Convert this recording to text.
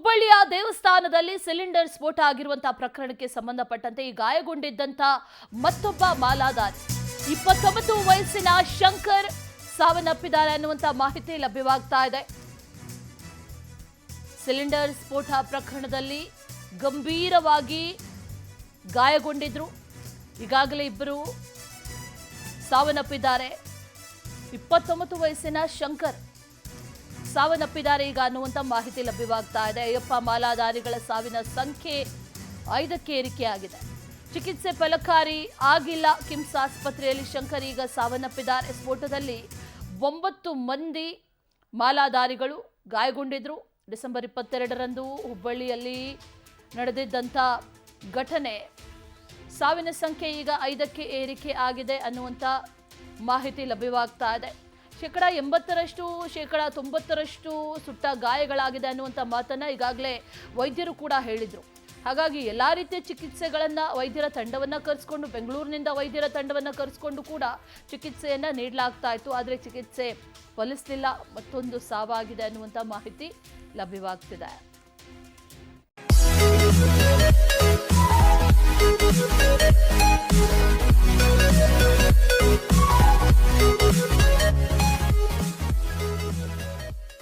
ಹುಬ್ಬಳ್ಳಿಯ ದೇವಸ್ಥಾನದಲ್ಲಿ ಸಿಲಿಂಡರ್ ಸ್ಫೋಟ ಆಗಿರುವಂತಹ ಪ್ರಕರಣಕ್ಕೆ ಸಂಬಂಧಪಟ್ಟಂತೆ ಈ ಗಾಯಗೊಂಡಿದ್ದಂತ ಮತ್ತೊಬ್ಬ ಮಾಲಾಧಾರಿ 29 ವಯಸ್ಸಿನ ಶಂಕರ್ ಸಾವನ್ನಪ್ಪಿದ್ದಾರೆ ಅನ್ನುವಂತ ಮಾಹಿತಿ ಲಭ್ಯವಾಗ್ತಾ ಇದೆ. ಸಿಲಿಂಡರ್ ಸ್ಫೋಟ ಪ್ರಕರಣದಲ್ಲಿ ಗಂಭೀರವಾಗಿ ಗಾಯಗೊಂಡಿದ್ರು. ಈಗಾಗಲೇ ಇಬ್ಬರು ಸಾವನ್ನಪ್ಪಿದ್ದಾರೆ. 29 ವಯಸ್ಸಿನ ಶಂಕರ್ ಸಾವನ್ನಪ್ಪಿದ್ದಾರೆ ಈಗ ಅನ್ನುವಂತ ಮಾಹಿತಿ ಲಭ್ಯವಾಗ್ತಾ ಇದೆ. ಅಯ್ಯಪ್ಪ ಮಾಲಾಧಾರಿಗಳ ಸಾವಿನ ಸಂಖ್ಯೆ 5ಕ್ಕೆ ಏರಿಕೆಯಾಗಿದೆ. ಚಿಕಿತ್ಸೆ ಫಲಕಾರಿ ಆಗಿಲ್ಲ. ಕಿಮ್ಸ್ ಆಸ್ಪತ್ರೆಯಲ್ಲಿ ಶಂಕರ್ ಈಗ ಸಾವನ್ನಪ್ಪಿದ್ದಾರೆ. ಸ್ಫೋಟದಲ್ಲಿ 9 ಮಂದಿ ಮಾಲಾಧಾರಿಗಳು ಗಾಯಗೊಂಡಿದ್ರು. ಡಿಸೆಂಬರ್ 22ರಂದು ಹುಬ್ಬಳ್ಳಿಯಲ್ಲಿ ನಡೆದಿದ್ದಂಥ ಘಟನೆ. ಸಾವಿನ ಸಂಖ್ಯೆ ಈಗ 5ಕ್ಕೆ ಏರಿಕೆ ಆಗಿದೆ ಅನ್ನುವಂಥ ಮಾಹಿತಿ ಲಭ್ಯವಾಗ್ತಾ ಇದೆ. 80%, 90% ಸುಟ್ಟ ಗಾಯಗಳಾಗಿದೆ ಅನ್ನುವಂಥ ಮಾತನ್ನ ಈಗಾಗಲೇ ವೈದ್ಯರು ಕೂಡ ಹೇಳಿದ್ರು. ಹಾಗಾಗಿ ಎಲ್ಲಾ ರೀತಿಯ ಚಿಕಿತ್ಸೆಗಳನ್ನ ವೈದ್ಯರ ತಂಡವನ್ನ ಕರೆಸಿಕೊಂಡು, ಬೆಂಗಳೂರಿನಿಂದ ವೈದ್ಯರ ತಂಡವನ್ನ ಕರೆಸಿಕೊಂಡು ಕೂಡ ಚಿಕಿತ್ಸೆಯನ್ನ ನೀಡಲಾಗ್ತಾ ಇತ್ತು. ಆದರೆ ಚಿಕಿತ್ಸೆ ಫಲಿಸಲಿಲ್ಲ. ಮತ್ತೊಂದು ಸಾವಾಗಿದೆ ಅನ್ನುವಂಥ ಮಾಹಿತಿ ಲಭ್ಯವಾಗ್ತಿದೆ.